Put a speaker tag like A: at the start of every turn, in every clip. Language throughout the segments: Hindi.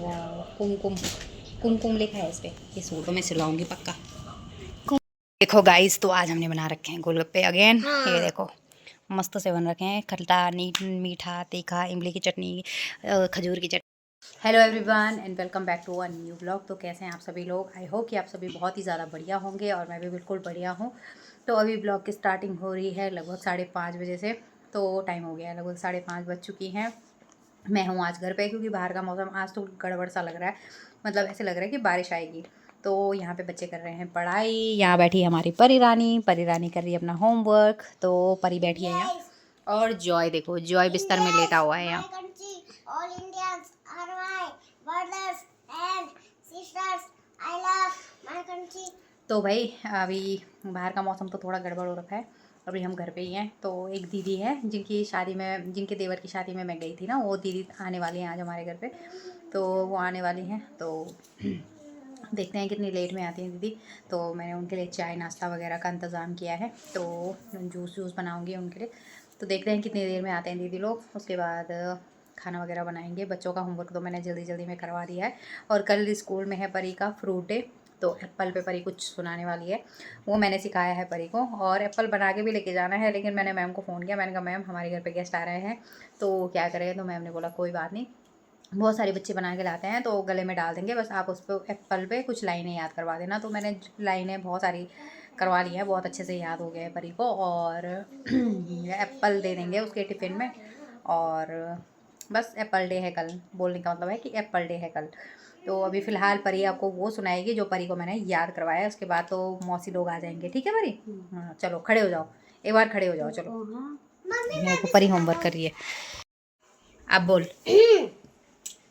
A: वाह, कुमकुम कुमकुम लिखा है इस पे। ये सूट तो मैं सिलाऊंगी पक्का। देखो गाइस, तो आज हमने बना रखे हैं गोलगप्पे अगेन। ये देखो मस्त से बन रखे हैं, खट्टा मीठा तीखा, इमली की चटनी, खजूर की चटनी। Hello everyone and welcome back to a new blog. तो कैसे हैं आप सभी लोग? आई होप कि आप सभी बहुत ही ज़्यादा बढ़िया होंगे और मैं भी बिल्कुल बढ़िया हूँ। तो अभी ब्लॉग की स्टार्टिंग हो रही है लगभग 5:30 बजे से। तो टाइम हो गया है, लगभग 5:30 बज चुकी हैं। मैं हूँ आज घर पे क्योंकि बाहर का मौसम आज तो गड़बड़ सा लग रहा है, मतलब ऐसे लग रहा है कि बारिश आएगी। तो यहाँ पे बच्चे कर रहे हैं पढ़ाई। यहाँ बैठी है हमारी परी रानी कर रही है अपना होमवर्क। तो परी बैठी है यहाँ, और जॉय देखो, जॉय बिस्तर में लेटा हुआ है यहाँ। तो भाई अभी बाहर का मौसम तो थोड़ा गड़बड़ हो रखा है। अभी हम घर पे ही हैं। तो एक दीदी है जिनकी शादी में, जिनके देवर की शादी में मैं गई थी ना, वो दीदी आने वाली हैं आज हमारे घर पे। तो वो आने वाली हैं, तो देखते हैं कितनी लेट में आती हैं दीदी। तो मैंने उनके लिए चाय नाश्ता वगैरह का इंतज़ाम किया है, तो जूस बनाऊँगी उनके लिए। तो देखते हैं कितनी देर में आते हैं दीदी लोग। उसके बाद खाना वगैरह बनाएंगे। बच्चों का होमवर्क तो मैंने जल्दी जल्दी में करवा दिया है। और कल स्कूल में है परी का फ्रूट डे, तो एप्पल पे परी कुछ सुनाने वाली है, वो मैंने सिखाया है परी को। और एप्पल बना के भी लेके जाना है, लेकिन मैंने मैम को फ़ोन किया। मैंने कहा मैम हमारे घर पे गेस्ट आ रहे हैं तो क्या करें। तो मैम ने बोला कोई बात नहीं, बहुत सारे बच्चे बना के लाते हैं तो गले में डाल देंगे, बस आप उस पर एप्पल पे कुछ लाइनें याद करवा देना। तो मैंने लाइनें बहुत सारी करवा ली हैं, बहुत अच्छे से याद हो गए हैं परी को। और एप्पल दे देंगे उसके टिफ़िन में। और बस एप्पल डे है कल, बोलने का मतलब है कि एप्पल डे है कल। तो अभी फ़िलहाल परी आपको वो सुनाएगी जो परी को मैंने याद करवाया है। उसके बाद तो मौसी लोग आ जाएंगे, ठीक है परी? हाँ चलो खड़े हो जाओ, एक बार खड़े हो जाओ चलो। मेरे को परी होमवर्क कर रही है, आप बोल।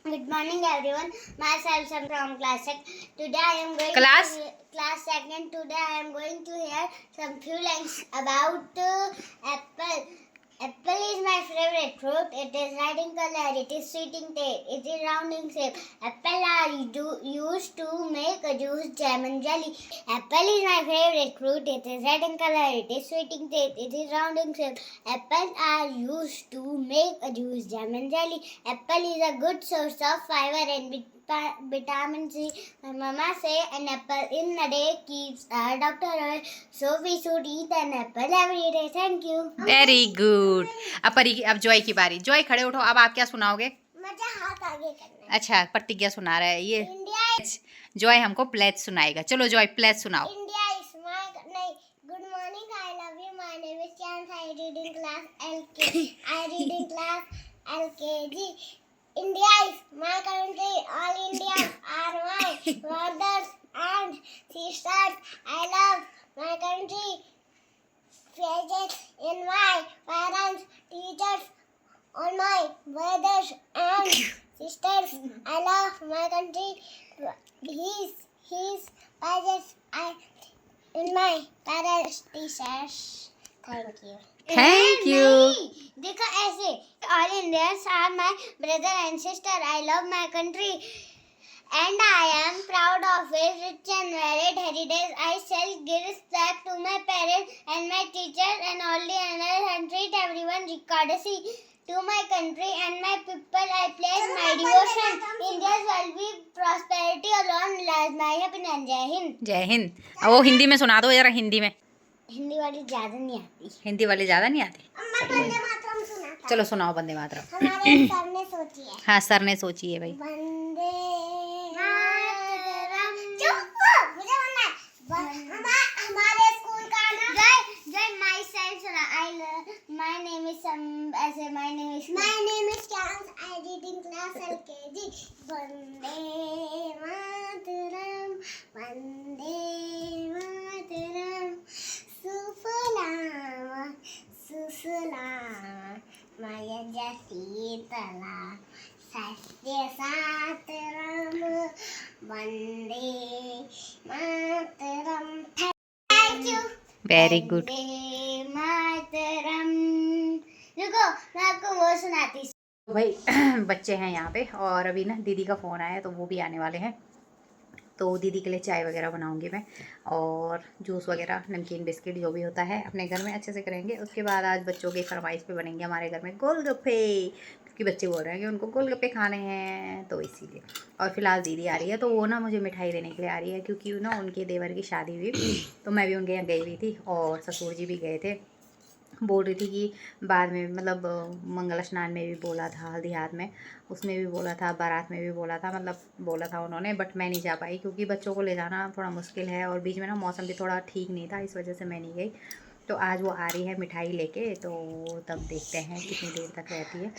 B: Good morning, everyone. Myself is from class second. Today I am going
A: Class?
B: to class second. Today I am going to hear some few lines about apple. Apple is my favorite fruit. It is red in color. It is sweet in taste. It is round in shape. Apple are used to make a juice, jam and jelly. Apple is my favorite fruit. It is red in color. It is sweet in taste. It is round in shape. Apples are used to make a juice, jam and jelly. Apple is a good source of fiber and vitamin C. My mama say an apple in a day keeps our doctor away. So we should eat an apple every day. Thank you.
A: Very good. अब परी की, अब जॉय की बारी। जॉय खड़े उठो, अब आप क्या सुनाओगे?
B: मुझे हाथ आगे करना है।
A: अच्छा, प्रतिज्ञा सुना रहा है ये।
B: इंडिया
A: जॉय हमको प्लेज सुनाएगा। चलो जॉय प्लेज सुनाओ।
B: India is my नहीं. Good morning. I love you. My name is Chance. I read in class LK. I read in class LKG. India is my country. All Indians are my brothers and sisters. I love my country. Faith in my parents, teachers, all my brothers and sisters. I love my country. His fathers I in my parents, teachers. Thank you.
A: Thank you.
B: देखो ऐसे, all Indians are my brother and sister. I love my country and I am proud of its rich and varied heritage. I shall give respect to my parents and my teachers and all the others and treat everyone courtesy. To my country and my people I pledge my devotion. India's will be prosperity alone lies my happiness. जय हिंद।
A: जय हिंद। अब वो हिंदी में सुना दो जरा, हिंदी में।
B: हिंदी वाली ज्यादा नहीं आती।
A: हिंदी वाली ज़्यादा नहीं आती?
B: वंदे मातरम सुनाता।
A: चलो सुनाओ वंदे मातरम।
B: हमारे सर ने सोची है।
A: हाँ सर ने सोची है भाई।
B: वंदे मातरम। चुप, मुझे बोलना है। हमारे स्कूल का नाम जय माय सेल्फ सुना। माय नेम इज ऐसे माय नेम इज चांस। I read in class LKG. वंदे मातरम वंदे मातरम सुफलाम सुफलाम मयजा शीतला सत्य सातरम वंदे मातरम। Thank you.
A: Very good.
B: वंदे मातरम। रुको मैं आपको वो सुनाती हूँ।
A: तो भाई बच्चे हैं यहाँ पे, और अभी ना दीदी का फ़ोन आया है तो वो भी आने वाले हैं। तो दीदी के लिए चाय वगैरह बनाऊंगी मैं, और जूस वगैरह, नमकीन बिस्किट जो भी होता है अपने घर में अच्छे से करेंगे। उसके बाद आज बच्चों की फरमाइश पे बनेंगे हमारे घर में गोलगप्पे, कि बच्चे बोल रहे हैं कि उनको गोलगप्पे खाने हैं, तो इसीलिए। और फिलहाल दीदी आ रही है, तो वो ना मुझे मिठाई देने के लिए आ रही है, क्योंकि ना उनके देवर की शादी हुई, तो मैं भी उनके यहाँ गई हुई थी और ससुर जी भी गए थे। बोल रही थी कि बाद में मतलब मंगल स्नान में भी बोला था, हल्दी हाथ में उसमें भी बोला था, बारात में भी बोला था, मतलब बोला था उन्होंने, बट मैं नहीं जा पाई क्योंकि बच्चों को ले जाना थोड़ा मुश्किल है और बीच में ना मौसम भी थोड़ा ठीक नहीं था, इस वजह से मैं नहीं गई। तो आज वो आ रही है मिठाई लेके, तो तब देखते हैं कितनी देर तक रहती है।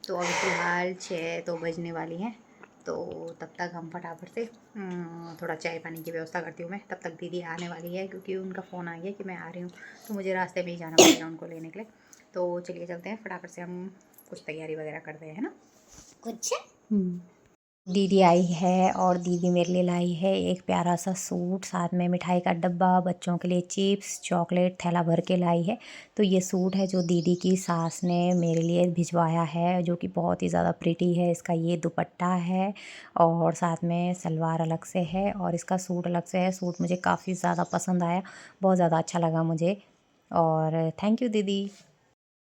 A: तो अभी फ़िलहाल 6 तो बजने वाली हैं, तो तब तक हम फटाफट से थोड़ा चाय पानी की व्यवस्था करती हूँ मैं। तब तक दीदी आने वाली है क्योंकि उनका फ़ोन आ गया कि मैं आ रही हूँ, तो मुझे रास्ते में ही जाना पड़ेगा उनको लेने के लिए। तो चलिए चलते हैं फटाफट से, हम कुछ तैयारी वगैरह करते हैं, है ना
B: कुछ।
A: दीदी आई है और दीदी मेरे लिए लाई है एक प्यारा सा सूट, साथ में मिठाई का डब्बा, बच्चों के लिए चिप्स चॉकलेट थैला भर के लाई है। तो ये सूट है जो दीदी की सास ने मेरे लिए भिजवाया है, जो कि बहुत ही ज़्यादा प्रिटी है। इसका ये दुपट्टा है और साथ में सलवार अलग से है और इसका सूट अलग से है। सूट मुझे काफ़ी ज़्यादा पसंद आया, बहुत ज़्यादा अच्छा लगा मुझे, और थैंक यू दीदी।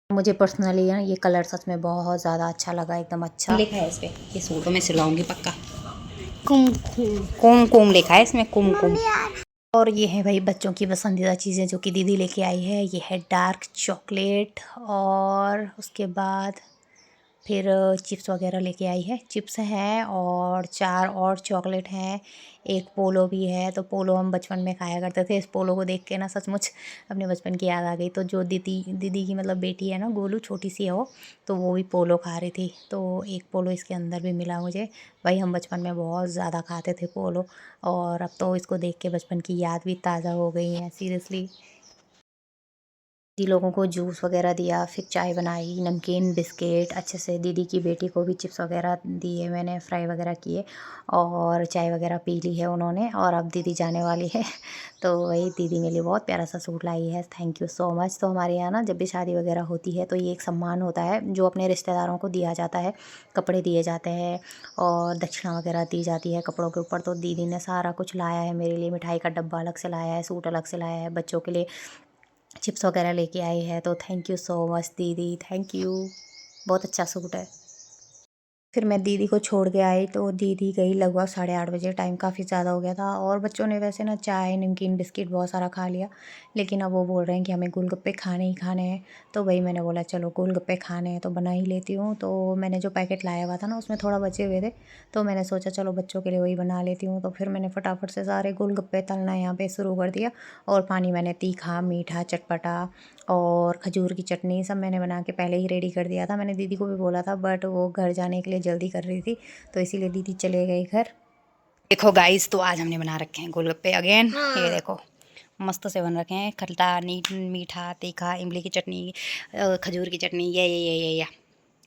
A: मुझे पर्सनली ना ये कलर सच में बहुत ज़्यादा अच्छा लगा, एकदम अच्छा लिखा है इस पर। ये सूट तो मैं सिलाऊंगी पक्का। कुमकुम लिखा है इसमें, कुमकुम। और ये है भाई बच्चों की पसंदीदा चीज़ें जो कि दीदी लेके आई है। ये है डार्क चॉकलेट और उसके बाद फिर चिप्स वगैरह लेके आई है। चिप्स हैं और 4 और चॉकलेट हैं, एक पोलो भी है। तो पोलो हम बचपन में खाया करते थे। इस पोलो को देख के ना सचमुच अपने बचपन की याद आ गई। तो जो दीदी की मतलब बेटी है ना गोलू, छोटी सी है वो, तो वो भी पोलो खा रही थी, तो एक पोलो इसके अंदर भी मिला मुझे। भाई हम बचपन में बहुत ज़्यादा खाते थे पोलो, और अब तो इसको देख के बचपन की याद भी ताज़ा हो गई है सीरियसली। दीदी लोगों को जूस वगैरह दिया, फिर चाय बनाई, नमकीन बिस्किट, अच्छे से दीदी की बेटी को भी चिप्स वगैरह दिए मैंने, फ्राई वगैरह किए, और चाय वगैरह पी ली है उन्होंने। और अब दीदी जाने वाली है। तो वही दीदी मेरे लिए बहुत प्यारा सा सूट लाई है, थैंक यू सो मच। तो हमारे यहाँ ना जब भी शादी वगैरह होती है तो ये एक सम्मान होता है जो अपने रिश्तेदारों को दिया जाता है, कपड़े दिए जाते हैं और दक्षिणा वगैरह दी जाती है कपड़ों के ऊपर। तो दीदी ने सारा कुछ लाया है मेरे लिए, मिठाई का डब्बा अलग से लाया है, सूट अलग से लाया है, बच्चों के लिए चिप्स वगैरह लेके आई है। तो थैंक यू सो मच दीदी, थैंक यू, बहुत अच्छा सूट है। फिर मैं दीदी को छोड़ के आई, तो दीदी गई लगभग 8:30 बजे, टाइम काफ़ी ज़्यादा हो गया था। और बच्चों ने वैसे ना चाय नमकीन बिस्किट बहुत सारा खा लिया, लेकिन अब वो बोल रहे हैं कि हमें गोलगप्पे खाने ही खाने हैं। तो वही मैंने बोला चलो गोलगप्पे खाने हैं तो बना ही लेती हूँ। तो मैंने जो पैकेट लाया हुआ था ना उसमें थोड़ा बचे हुए थे, तो मैंने सोचा चलो बच्चों के लिए वही बना लेती हूँ। तो फिर मैंने फटाफट से सारे गोलगप्पे तलना यहाँ पर शुरू कर दिया। और पानी मैंने तीखा मीठा चटपटा और खजूर की चटनी सब मैंने बना के पहले ही रेडी कर दिया था। मैंने दीदी को भी बोला था, बट वो घर जाने के लिए जल्दी कर रही थी, तो इसीलिए दीदी चले गई घर। देखो गाइस, तो आज हमने बना रखे हैं गोलगप्पे अगेन। ये देखो मस्त से बन रखे हैं, खट्टा मीठा तीखा, इमली की चटनी, खजूर की चटनी, ये।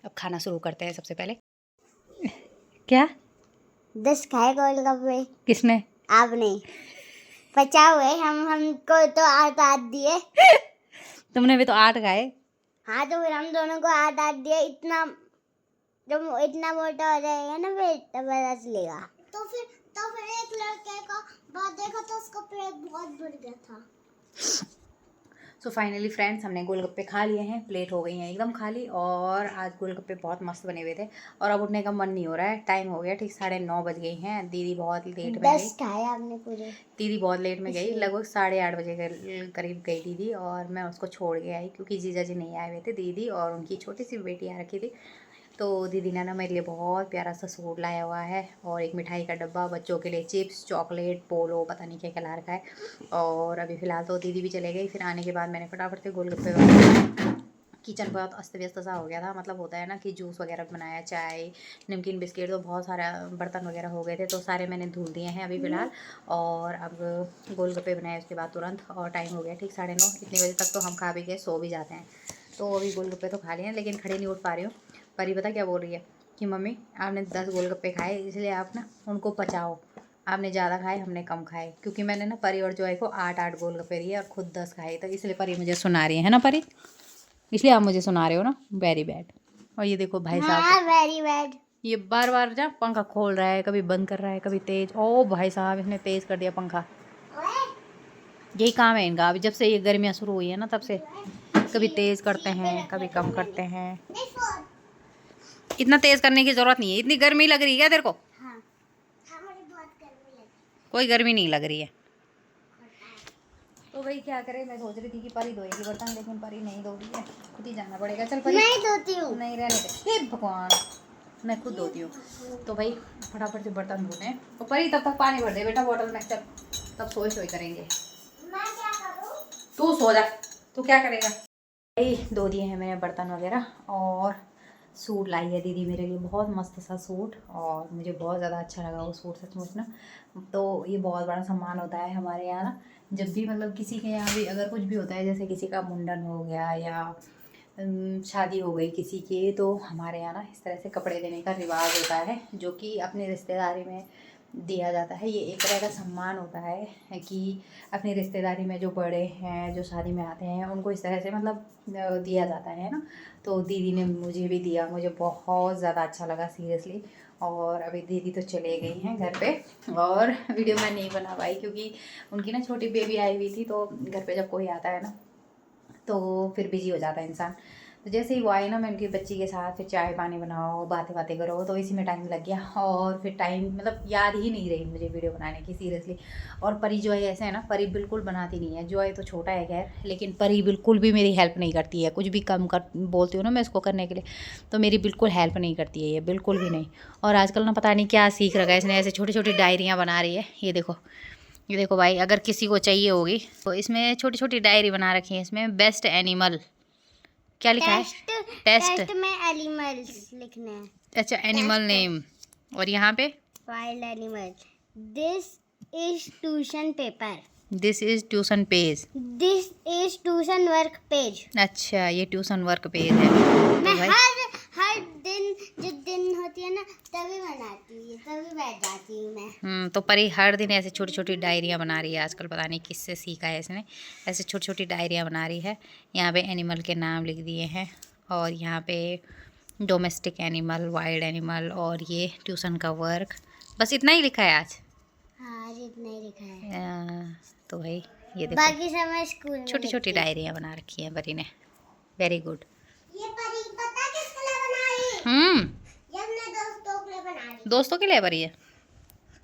A: अब खाना शुरू करते हैं सबसे पहले। क्या
B: 10 खाए गोलगप्पे?
A: किसने?
B: आपने। 50 हुए, हमको तो 8 दिए।
A: तुमने भी तो 8 खाए।
B: हाँ, तो फिर हम दोनों को 8 दिए। इतना जब इतना मोटा हो जाएगा ना फिर तब पता चलेगा। तो फिर एक लड़के का बाद देखा तो उसका पेट बहुत बढ़ गया था।
A: सो फाइनली फ्रेंड्स, हमने गोलगप्पे खा लिए हैं, प्लेट हो गई हैं एकदम खाली। और आज गोलगप्पे बहुत मस्त बने हुए थे और अब उठने का मन नहीं हो रहा है। टाइम हो गया ठीक 9:30 बज गई हैं। दीदी बहुत लेट में गई।
B: 10 खाए आपने पूरे?
A: दीदी बहुत लेट में गई, लगभग 8:30 बजे के करीब गई दीदी, और मैं उसको छोड़ के आई क्योंकि जीजा जी नहीं आए हुए थे। दीदी और उनकी छोटी सी बेटी आ रखी थी। तो दीदी ने ना मेरे लिए बहुत प्यारा सा सूट लाया हुआ है और एक मिठाई का डब्बा, बच्चों के लिए चिप्स चॉकलेट पोलो पता नहीं क्या क्या ला रखा है। और अभी फ़िलहाल तो दीदी भी चले गई। फिर आने के बाद मैंने फटाफट से गोलगप्पे बनाए। किचन बहुत अस्त व्यस्त सा हो गया था, मतलब होता है ना कि जूस वगैरह बनाया, चाय नमकीन बिस्किट, तो बहुत सारा बर्तन वगैरह हो गए थे, तो सारे मैंने धुल दिए हैं अभी फ़िलहाल। और अब गोलगप्पे बनाए उसके बाद तुरंत, और टाइम हो गया ठीक 9:30। इतने बजे तक तो हम खा भी के सो भी जाते हैं। तो अभी गोलगप्पे तो खा लिए हैं, लेकिन खड़े नहीं उठ पा रही हूँ। परी पता क्या बोल रही है कि मम्मी आपने 10 गोलगप्पे खाए, इसलिए आप ना उनको पचाओ। आपने ज़्यादा खाए, हमने कम खाए, क्योंकि मैंने ना परी और जॉय को 8 गोलगप्पे दिए और खुद 10 खाए, तो इसलिए परी मुझे सुना रही है ना परी, इसलिए आप मुझे सुना रहे हो ना। Very bad. और ये देखो भाई साहब,
B: हाँ, वेरी बैड।
A: ये बार बार जा पंखा खोल रहा है, कभी बंद कर रहा है, कभी तेज। ओ भाई साहब, इसने तेज कर दिया पंखा। यही काम है इनका, अभी जब से ये गर्मियाँ शुरू हुई है ना तब से कभी तेज करते हैं कभी कम करते हैं। इतना तेज करने की जरूरत नहीं है। इतनी गर्मी लग रही है क्या तेरे को?
B: हाँ हाँ, मुझे बहुत गर्मी लगी।
A: कोई गर्मी नहीं लग रही है। तो भाई क्या करे, मैं सोच रही थी कि परी धोएगी बर्तन, लेकिन परी नहीं धो रही है, खुद ही जाना पड़ेगा। चल परी।
B: मैं धोती हूँ।
A: नहीं रहने दे, हे भगवान, मैं खुद धोती हूँ। तो भाई फटाफट से बर्तन धोते हैं। तो परी तब तक पानी भर दे बेटा बॉटल में, चल तब सोई करेंगे।
B: मैं क्या करूँ?
A: तू सो जा, तू क्या करेगा। भाई धो दिए हैं मैंने बर्तन वगैरह, और सूट लाई है दीदी मेरे लिए, बहुत मस्त सा सूट, और मुझे बहुत ज़्यादा अच्छा लगा वो सूट सचमुच ना। तो ये बहुत बड़ा सम्मान होता है हमारे यहाँ ना, जब भी मतलब किसी के यहाँ भी अगर कुछ भी होता है, जैसे किसी का मुंडन हो गया या शादी हो गई किसी की, तो हमारे यहाँ ना इस तरह से कपड़े देने का रिवाज होता है, जो कि अपने रिश्तेदारी में दिया जाता है। ये एक तरह का सम्मान होता है कि अपनी रिश्तेदारी में जो बड़े हैं, जो शादी में आते हैं, उनको इस तरह से मतलब दिया जाता है ना। तो दीदी ने मुझे भी दिया, मुझे बहुत ज़्यादा अच्छा लगा सीरियसली। और अभी दीदी तो चले गई हैं घर पे, और वीडियो मैं नहीं बना पाई क्योंकि उनकी ना छोटी बेबी आई हुई थी। तो घर पे जब कोई आता है ना तो फिर बिजी हो जाता है इंसान। तो जैसे ही वो आई ना, मैं उनकी बच्ची के साथ फिर चाय पानी बनाओ, बातें बातें करो, तो इसी में टाइम लग गया। और फिर टाइम मतलब याद ही नहीं रही मुझे वीडियो बनाने की सीरियसली। और परी जो है ऐसे है ना, परी बिल्कुल बनाती नहीं है। जो है तो छोटा है खैर, लेकिन परी बिल्कुल भी मेरी हेल्प नहीं करती है। कुछ भी कम कर बोलती हूँ ना मैं इसको करने के लिए, तो मेरी बिल्कुल हेल्प नहीं करती है ये, बिल्कुल भी नहीं। और आजकल ना पता नहीं क्या सीख रखा है इसने, ऐसे छोटी छोटी डायरियाँ बना रही है। ये देखो भाई, अगर किसी को चाहिए होगी तो इसमें छोटी छोटी डायरी बना रखी है। इसमें बेस्ट एनिमल क्या लिखा है?
B: टेस्ट में एनिमल्स लिखने हैं।
A: अच्छा, एनिमल नेम। और यहाँ पे
B: wild animal. This is tuition paper.
A: This is tuition page.
B: This is tuition work page.
A: अच्छा, ये ट्यूशन वर्क पेज है।
B: मैं
A: तो भाई
B: हर दिन जब दिन होती है ना तभी बनाती हूँ, तभी बैठ जाती हूँ मैं।
A: तो परी हर दिन ऐसे छोटी छोटी डायरियाँ बना रही है आजकल, पता नहीं किससे सीखा है इसने, ऐसे छोटी छोटी डायरियाँ बना रही है। यहाँ पे एनिमल के नाम लिख दिए हैं, और यहाँ पे डोमेस्टिक एनिमल, वाइल्ड एनिमल, और ये ट्यूशन का वर्क। बस इतना ही लिखा है आज।
B: हाँ, इतना ही लिखा है।
A: तो भाई ये देखो,
B: बाकी सब मैं स्कूल में
A: छोटी छोटी
B: लिखती हूँ।
A: डायरियाँ बना रखी हैं परी ने। Very good.
B: ये परी पता किसके लिए बनाई? ये अपने दोस्तों के लिए बना रही।
A: दोस्तों के लिए परी है?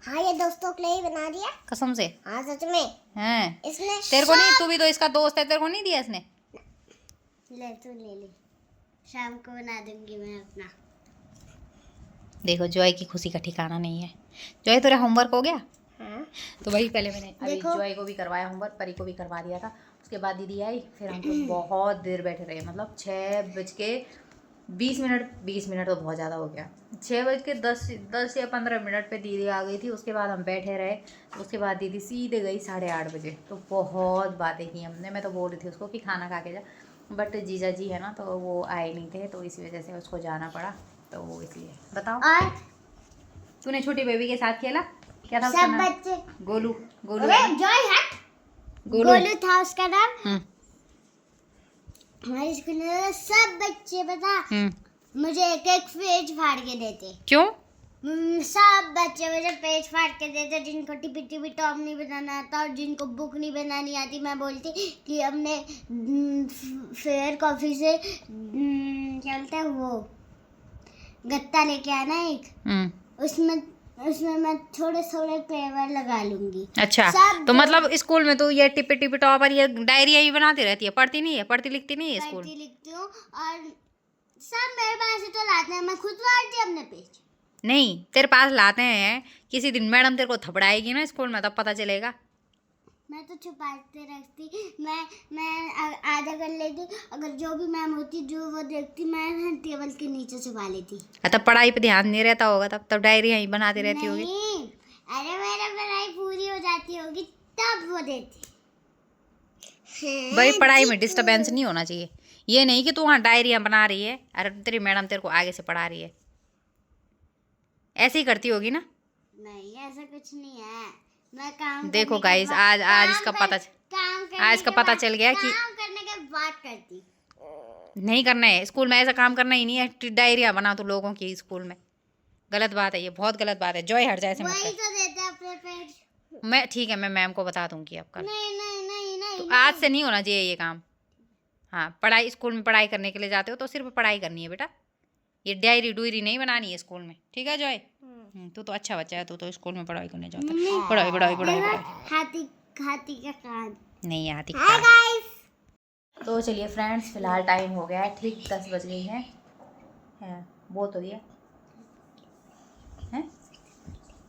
B: हाँ, ये दोस्तों के लिए ही बना दिया।
A: कसम से?
B: हाँ, सच में।
A: हैं?
B: इसने
A: तेरे को नहीं, तू भी तो इसका दोस्त है, तेरे को नहीं दिया इसने?
B: ले तू ले ले, शाम को बना दूंगी मैं अपना।
A: देखो जॉय की खुशी का ठिकाना नहीं है। जॉय तेरा होमवर्क हो गया?
B: हाँ।
A: तो भाई पहले मैंने अभी
B: देखो।
A: जॉय को भी करवाया होमवर्क, परी को भी करवा दिया था। उसके बाद दीदी आई, फिर हम तो बहुत देर बैठे रहे, मतलब 6:20, 20 मिनट तो बहुत ज़्यादा हो गया। 6:10 या 15 मिनट पे दीदी आ गई थी। उसके बाद हम बैठे रहे। उसके बाद दीदी सीधे गई 8:30 बजे। तो बहुत बातें की हमने। मैं तो बोल रही थी उसको कि खाना खा के जा, बट जीजा जी है ना, तो वो आए नहीं थे, तो इसी वजह से उसको जाना पड़ा। तो इसलिए बताओ,
B: और
A: तूने छोटी बेबी के साथ खेला? क्या था उसका
B: सब
A: नाम?
B: बच्चे।
A: गोलू। गोलू
B: अरे
A: है?
B: जॉय हट।
A: गोलू।
B: गोलू था उसका नाम।
A: हम्म
B: हमारे स्कूल में सब बच्चे पता मुझे एक एक पेज फाड़ के देते।
A: क्यों?
B: सब बच्चे मुझे पेज फाड़ के देते, जिनको टिपी टिपी टॉप नहीं बनाना आता और जिनको बुक नहीं बनानी आती। मैं बोलती कि हमने फेयर कॉफी से क्या बोलते हैं वो गत्ता लेके आना एक, उसमें मैं थोड़े थोड़े पेपर लगा लूंगी।
A: अच्छा, तो मतलब स्कूल में तो ये टिपी टिपी टॉपर ये डायरिया ही बनाती रहती है, पढ़ती नहीं है, पढ़ती लिखती नहीं है स्कूल?
B: पढ़ती लिखती हूँ और सब मेरे पास से तो लाते हैं, मैं खुद फाड़ती अपने पेज।
A: नहीं, तेरे पास लाते हैं। किसी दिन मैडम तेरे को थपड़ाएगी ना स्कूल में, तब पता चलेगा।
B: मैं तो छुपाते रखती, मैं आधा कर लेती। अगर जो भी मैम होती जो वो देखती, मैं टेबल के नीचे छुपा लेती।
A: तब पढ़ाई पे ध्यान नहीं रहता होगा, तब डायरी ही बनाती रहती होगी।
B: नहीं, अरे मेरा पढ़ाई पूरी हो जाती होगी तब वो देती।
A: भाई पढ़ाई में डिस्टर्बेंस नहीं होना चाहिए। ये नहीं कि तू वहाँ डायरियाँ बना रही है, अरे तेरी मैडम तेरे को आगे से पढ़ा रही है, ऐसे ही करती होगी ना?
B: नहीं, ऐसा कुछ नहीं है। मैं काम
A: देखो
B: करने के
A: गाइस,
B: बाद-
A: आज इसका
B: काम
A: पता
B: कर- काम करने
A: आज इसका
B: के
A: पता
B: बाद-
A: चल गया कि
B: काम करने के बाद करती।
A: नहीं करना है स्कूल में, ऐसा काम करना ही नहीं है। डायरिया बना तो लोगों की स्कूल में, गलत बात है ये, बहुत गलत बात है। जॉय हट जाए ऐसे मत
B: वही
A: कर।
B: तो देते हैं अपने पेज।
A: मैं ठीक है, मैं मैम को बता दूंगी अब कल।
B: नहीं नहीं नहीं नहीं,
A: तो
B: नहीं।
A: आज से नहीं होना चाहिए ये काम। हाँ, पढ़ाई, स्कूल में पढ़ाई करने के लिए जाते हो तो सिर्फ पढ़ाई करनी है बेटा। ये डायरी डुयरी नहीं बनानी है स्कूल में, ठीक है जॉय? तू तो अच्छा बच्चा है, तू तो स्कूल में पढ़ाई करने जाता है। पढ़ाई पढ़ाई पढ़ाई पढ़ाई
B: हाथी हाथी का कान
A: नहीं आती।
B: Hi guys.
A: तो चलिए फ्रेंड्स, फिलहाल टाइम हो गया है ठीक 10 बज गई है। बहुत हो गया है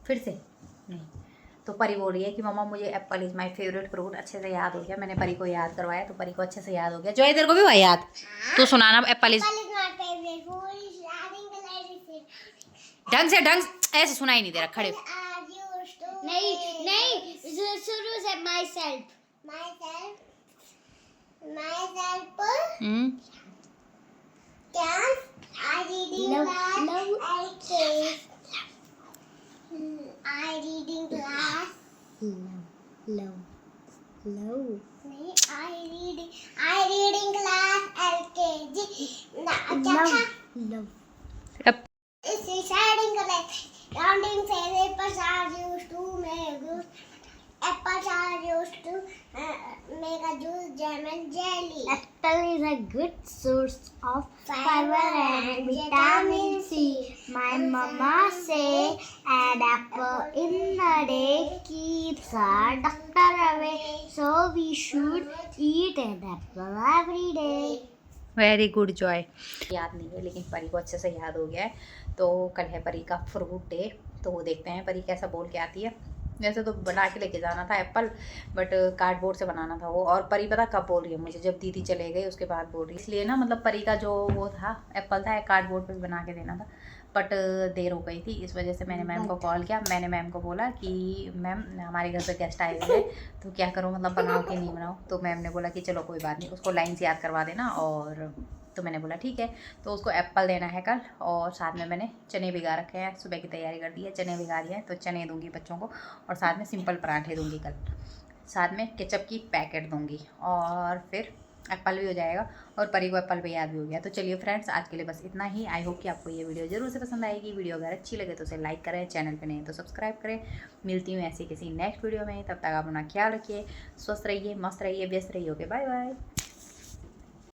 A: फिर से नहीं। तो परी बोल रही है कि मम्मा मुझे Apple is my favourite fruit अच्छे से याद हो गया। मैंने परी को याद करवाया तो परी को अच्छे से याद हो गया। जो इधर को भी हुआ याद। तू सुनाना एप्पल इज ढंग से ऐसे सुनाई नहीं दे रहा। खड़े
B: नहीं नहीं, शुरू से my self It's deciding correct. Rounding says apples are used to make juice. Apples are used to make a juice, jam and jelly. Apple is a good source of fiber and vitamin C. My mama say an apple in a day keeps our doctor away. So we should eat an apple every day.
A: Very good Joy. याद नहीं है लेकिन परी को अच्छे से याद हो गया है। तो कल है परी का फ्रूट डे, तो वो देखते हैं परी कैसा बोल के आती है। वैसे तो बना के लेके जाना था एप्पल, बट कार्डबोर्ड से बनाना था वो। और परी पता कब बोल रही है मुझे, जब दीदी चले गए उसके बाद बोल रही है। इसलिए ना मतलब परी का जो वो था एप्पल था कार्डबोर्ड पे बना के देना था, बट देर हो गई थी। इस वजह से मैंने मैम को कॉल किया। मैंने मैम को बोला कि मैम हमारे घर पे गेस्ट आए हुए हैं तो क्या करूँ, मतलब बनाओ कि नहीं बनाओ। तो मैम ने बोला कि चलो कोई बात नहीं, उसको लाइन से याद करवा देना। और तो मैंने बोला ठीक है। तो उसको एप्पल देना है कल, और साथ में मैंने चने भिगा रखे हैं। सुबह की तैयारी कर दी है, चने भिगा दिए हैं तो चने दूंगी बच्चों को, और साथ में सिंपल पराठे दूंगी कल, साथ में केचप की पैकेट दूंगी, और फिर एप्पल भी हो जाएगा और परी को एप्पल भी याद भी हो गया। तो चलिए फ्रेंड्स, आज के लिए बस इतना ही। आई होप कि आपको ये वीडियो ज़रूर से पसंद आएगी। वीडियो अगर अच्छी लगे तो उसे लाइक करें, चैनल पे नहीं तो सब्सक्राइब करें। मिलती हूँ ऐसी किसी नेक्स्ट वीडियो में, तब तक आप अपना ख्याल रखिए, स्वस्थ रहिए, मस्त रहिए, व्यस्त रहिए। Okay, bye bye.